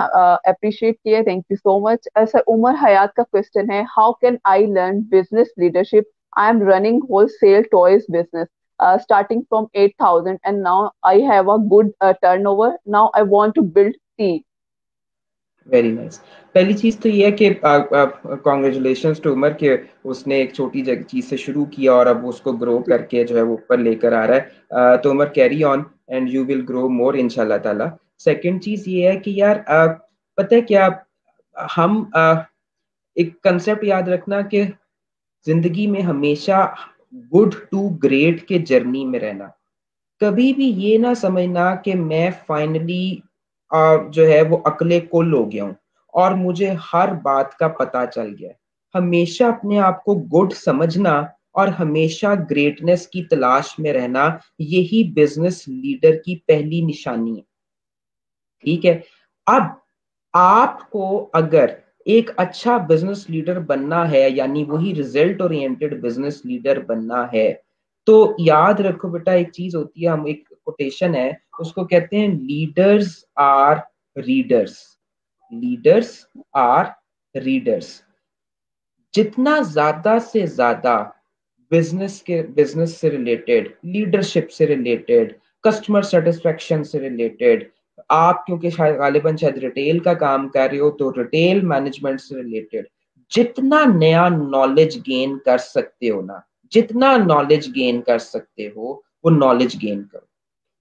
अप्रिशिएट किया, thank you so much. Sir Umar Hayat का क्वेश्चन है, how can I learn business leadership? I am running wholesale toys business starting from 8,000 and now I have a good turnover. Now I want to build team. Very nice. पहली चीज तो ये है कि congratulation to Umar कि उसने एक छोटी चीज से शुरू किया और अब उसको ग्रो जी। करके जो है वो ऊपर लेकर आ रहा है। तो Umar carry on and you will grow more इंशाल्लाह ताला। सेकंड चीज ये है कि यार पता है क्या, हम एक कंसेप्ट याद रखना कि जिंदगी में हमेशा गुड टू ग्रेट के जर्नी में रहना। कभी भी ये ना समझना कि मैं फाइनली जो है वो अकले कुल हो गया हूं और मुझे हर बात का पता चल गया है। हमेशा अपने आप को गुड समझना और हमेशा ग्रेटनेस की तलाश में रहना, यही बिजनेस लीडर की पहली निशानी है। ठीक है, अब आपको अगर एक अच्छा बिजनेस लीडर बनना है, यानी वही रिजल्ट ओरिएंटेड बिजनेस लीडर बनना है, तो याद रखो बेटा, एक चीज होती है, हम एक कोटेशन है उसको कहते हैं leaders are readers. Leaders are readers. जितना ज्यादा से ज्यादा बिजनेस से रिलेटेड, लीडरशिप से रिलेटेड, कस्टमर सेटिस्फेक्शन से रिलेटेड, आप क्योंकि शायद गालिबन शायद रिटेल का काम कर रहे हो तो रिटेल मैनेजमेंट से रिलेटेड जितना नया नॉलेज गेन कर सकते हो ना, जितना नॉलेज गेन कर सकते हो वो नॉलेज गेन करो।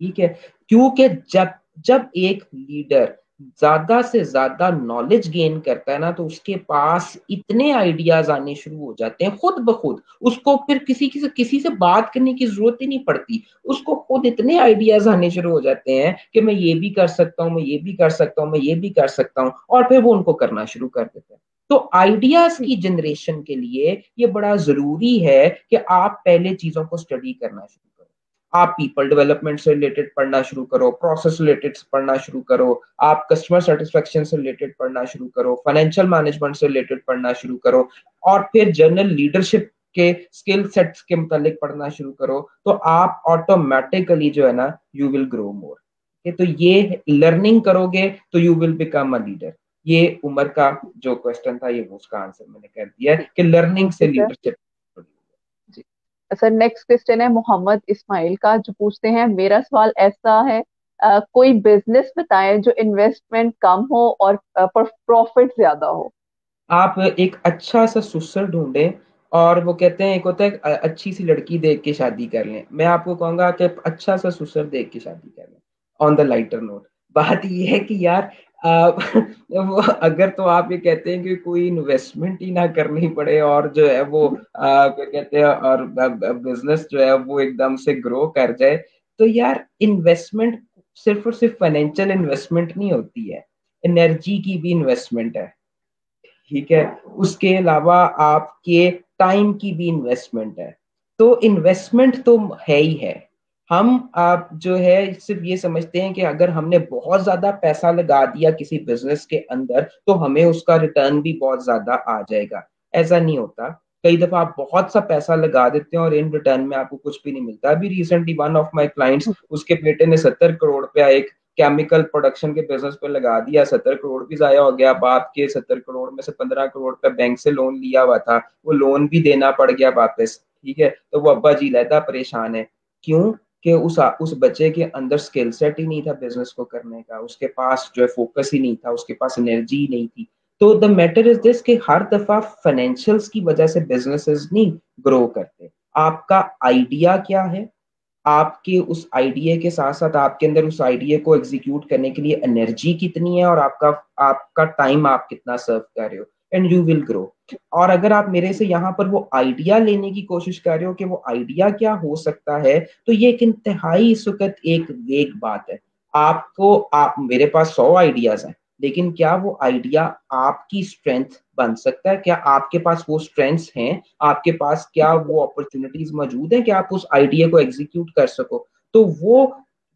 ठीक है, क्योंकि जब जब एक लीडर ज्यादा से ज्यादा नॉलेज गेन करता है ना, तो उसके पास इतने आइडियाज आने शुरू हो जाते हैं खुद ब खुद। उसको फिर किसी से बात करने की जरूरत ही नहीं पड़ती। उसको खुद इतने आइडियाज आने शुरू हो जाते हैं कि मैं ये भी कर सकता हूँ, मैं ये भी कर सकता हूँ, मैं ये भी कर सकता हूँ, और फिर वो उनको करना शुरू कर देते हैं। तो आइडियाज की जनरेशन के लिए ये बड़ा जरूरी है कि आप पहले चीजों को स्टडी करना शुरू करो। आप पीपल डेवलपमेंट से रिलेटेड पढ़ना शुरू करो, प्रोसेस रिलेटेड पढ़ना शुरू करो, आप कस्टमर सेटिस्फेक्शन से रिलेटेड पढ़ना शुरू करो, फाइनेंशियल मैनेजमेंट से रिलेटेड पढ़ना शुरू करो, और फिर जनरल लीडरशिप के स्किल सेट्स के मुतालिक पढ़ना शुरू करो, तो आप ऑटोमेटिकली जो है ना यू विल ग्रो मोर। तो ये लर्निंग करोगे तो you will become a leader. ये उमर का जो क्वेश्चन था, ये उसका आंसर मैंने कर दिया है कि लर्निंग थैंक से यू सर। लीडरशिप। जी सर, नेक्स्ट क्वेश्चन है मोहम्मद इस्माइल का, जो पूछते हैं, मेरा सवाल ऐसा है, कोई बिजनेस बताएं जो इन्वेस्टमेंट कम हो और पर प्रॉफिट ज्यादा हो। आप एक अच्छा सा सुसर ढूंढें, और वो कहते हैं एक होता है अच्छी सी लड़की देख के शादी कर लें। मैं आपको कहूंगा कि अच्छा सा सुसर देख के शादी कर लें। ऑन द लाइटर नोट, बात ये है कि यार वो अगर तो आप ये कहते हैं कि कोई इन्वेस्टमेंट ही ना करनी पड़े और जो है वो क्या कहते हैं, और बिजनेस जो है वो एकदम से ग्रो कर जाए, तो यार इन्वेस्टमेंट सिर्फ और सिर्फ फाइनेंशियल इन्वेस्टमेंट नहीं होती है, एनर्जी की भी इन्वेस्टमेंट है, ठीक है। उसके अलावा आपके टाइम की भी इन्वेस्टमेंट है। तो इन्वेस्टमेंट तो है ही है। हम आप जो है सिर्फ ये समझते हैं कि अगर हमने बहुत ज्यादा पैसा लगा दिया किसी बिजनेस के अंदर तो हमें उसका रिटर्न भी बहुत ज्यादा आ जाएगा। ऐसा नहीं होता। कई दफा आप बहुत सा पैसा लगा देते हैं और इन रिटर्न में आपको कुछ भी नहीं मिलता। अभी recently one of my clients, उसके बेटे ने 70 करोड़ रुपया एक केमिकल प्रोडक्शन के बिजनेस पे लगा दिया, 70 करोड़ भी जाया हो गया। बाप के 70 करोड़ में से 15 करोड़ का बैंक से लोन लिया हुआ था, वो लोन भी देना पड़ गया वापस, ठीक है। तो वो अब्बा जी लेता परेशान है। क्यों? कि उस बच्चे के अंदर स्किल सेट ही नहीं था बिजनेस को करने का, उसके पास जो है फोकस ही नहीं था, उसके पास एनर्जी ही नहीं थी। तो द मैटर इज दिस कि हर दफा फाइनेंशियल्स की वजह से बिजनेसेस नहीं ग्रो करते। आपका आइडिया क्या है, आपके उस आइडिया के साथ साथ आपके अंदर उस आइडिया को एग्जीक्यूट करने के लिए एनर्जी कितनी है, और आपका आपका टाइम आप कितना सर्व कर रहे हो, एंड यू विल ग्रो। और अगर आप मेरे से यहाँ पर वो आइडिया लेने की कोशिश कर रहे हो कि वो आइडिया क्या हो सकता है, तो ये एक इंतहाई इस वक्त एक वेग बात है। आपको आप मेरे पास 100 आइडियाज हैं, लेकिन क्या वो आइडिया आपकी स्ट्रेंथ बन सकता है? क्या आपके पास वो स्ट्रेंथ्स हैं? आपके पास क्या वो अपॉर्चुनिटीज मौजूद है कि आप उस आइडिया को एग्जीक्यूट कर सको? तो वो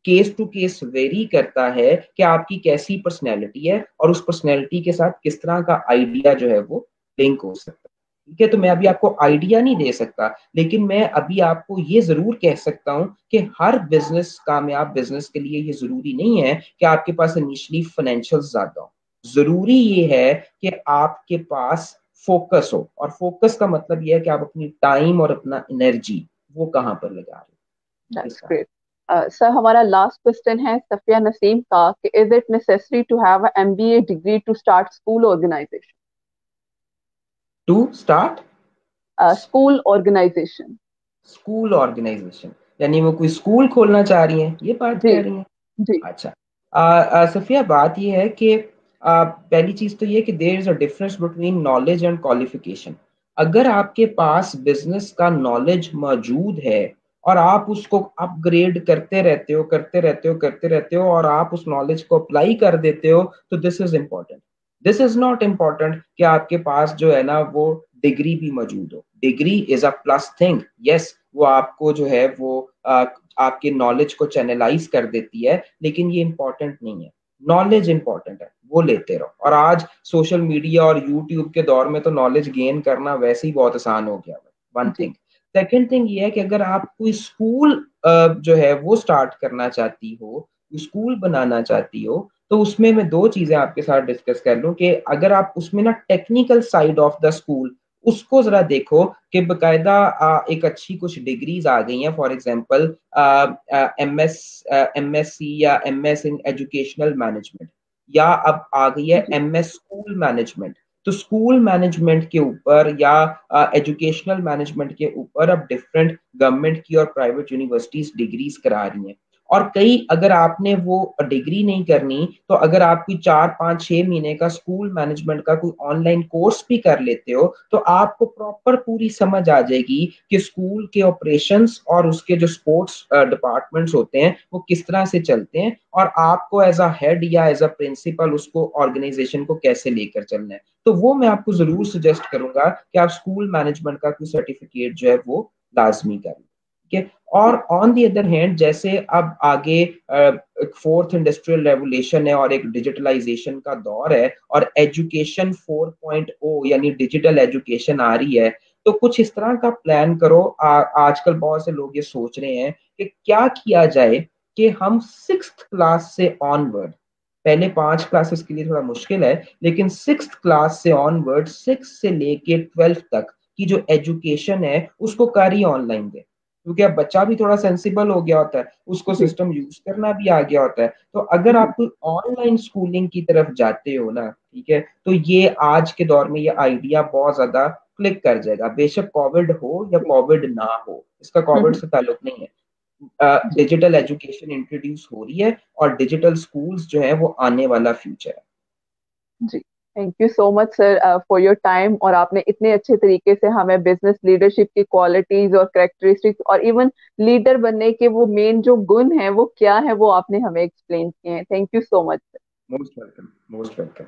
केस टू केस वेरी करता है कि आपकी कैसी पर्सनैलिटी है और उस पर्सनैलिटी के साथ किस तरह का आइडिया जो है वो लिंक हो सकता है। ठीक है, तो मैं अभी आपको आइडिया नहीं दे सकता, लेकिन मैं अभी आपको ये जरूर कह सकता हूं कि हर बिजनेस, कामयाब बिजनेस के लिए ये जरूरी नहीं है कि आपके पास इनिशियली फाइनेंशियल ज्यादा हो। जरूरी ये है कि आपके पास फोकस हो, और फोकस का मतलब ये है कि आप अपनी टाइम और अपना एनर्जी वो कहाँ पर लगा रहे हो, दैट्स इसका। ग्रेट। सर, हमारा लास्ट क्वेश्चन है सफिया नसीम का कि is it necessary to have a MBA degree to start school organisation? To start school organisation. School organisation, यानी वो कोई स्कूल खोलना चाह रही हैं, ये बात जी। कह रही हैं? जी। अच्छा। सफिया, बात ये है कि पहली चीज तो ये कि there is a difference between knowledge and qualification. अगर आपके पास बिजनेस का नॉलेज मौजूद है और आप उसको अपग्रेड करते रहते हो करते रहते हो करते रहते हो और आप उस नॉलेज को अप्लाई कर देते हो, तो this is important. This is not important कि आपके पास जो है ना वो डिग्री भी मौजूद हो। Degree is a plus thing, yes, वो आपको जो है वो आपके नॉलेज को चैनलाइज कर देती है, लेकिन ये इंपॉर्टेंट नहीं है। नॉलेज इंपॉर्टेंट है, वो लेते रहो। और आज सोशल मीडिया और यूट्यूब के दौर में तो नॉलेज गेन करना वैसे ही बहुत आसान हो गया है, वन जी। थिंग। सेकेंड थिंग ये है कि अगर आप कोई स्कूल जो है वो स्टार्ट करना चाहती हो, स्कूल बनाना चाहती हो, तो उसमें मैं दो चीजें आपके साथ डिस्कस कर लूं कि अगर आप उसमें ना technical side of the school उसको जरा देखो कि बकायदा एक अच्छी कुछ डिग्रीज आ गई हैं। फॉर एग्जांपल एमएससी या एमएस इन एजुकेशनल मैनेजमेंट, या अब आ गई है जी। MS school management. तो स्कूल मैनेजमेंट के ऊपर या एजुकेशनल मैनेजमेंट के ऊपर अब डिफरेंट गवर्नमेंट की और प्राइवेट यूनिवर्सिटीज डिग्रीज करा रही हैं। और कई, अगर आपने वो डिग्री नहीं करनी, तो अगर आप कोई 4 5 6 महीने का स्कूल मैनेजमेंट का कोई ऑनलाइन कोर्स भी कर लेते हो, तो आपको प्रॉपर पूरी समझ आ जाएगी कि स्कूल के ऑपरेशंस और उसके जो स्पोर्ट्स डिपार्टमेंट्स होते हैं वो किस तरह से चलते हैं, और आपको एज अ हेड या एज अ प्रिंसिपल उसको ऑर्गेनाइजेशन को कैसे लेकर चलना है। तो वो मैं आपको जरूर सजेस्ट करूंगा कि आप स्कूल मैनेजमेंट का कोई सर्टिफिकेट जो है वो लाजमी करें। ठीक है। और ऑन दी अदर हैंड, जैसे अब आगे फोर्थ इंडस्ट्रियल रेवोल्यूशन है और एक डिजिटलाइजेशन का दौर है और एजुकेशन 4.0 यानी डिजिटल एजुकेशन आ रही है, तो कुछ इस तरह का प्लान करो। आजकल बहुत से लोग ये सोच रहे हैं कि क्या किया जाए कि हम 6th क्लास से ऑनवर्ड, पहले 5 क्लासेस के लिए थोड़ा मुश्किल है, लेकिन 6th क्लास से ऑनवर्ड, 6 से लेके 12th तक की जो एजुकेशन है उसको कारी ऑनलाइन दे। क्योंकि अब बच्चा भी थोड़ा सेंसिबल हो गया होता है, उसको जी। सिस्टम यूज करना भी आ गया होता है। तो अगर जी। आप कोई ऑनलाइन स्कूलिंग की तरफ जाते हो ना, ठीक है, तो ये आज के दौर में ये आइडिया बहुत ज्यादा क्लिक कर जाएगा। बेशक कोविड हो या जी। कोविड ना हो, इसका कोविड हम्म। से ताल्लुक नहीं है। जी। डिजिटल एजुकेशन इंट्रोड्यूस हो रही है और डिजिटल स्कूल्स जो है वो आने वाला फ्यूचर है। जी, thank you so much sir for your time, और आपने इतने अच्छे तरीके से हमें बिजनेस लीडरशिप की क्वालिटीज और करेक्टरिस्टिक्स और इवन लीडर बनने के वो मेन जो गुण हैं वो क्या है वो आपने हमें एक्सप्लेन किए हैं। Thank you so much. Most welcome, most welcome.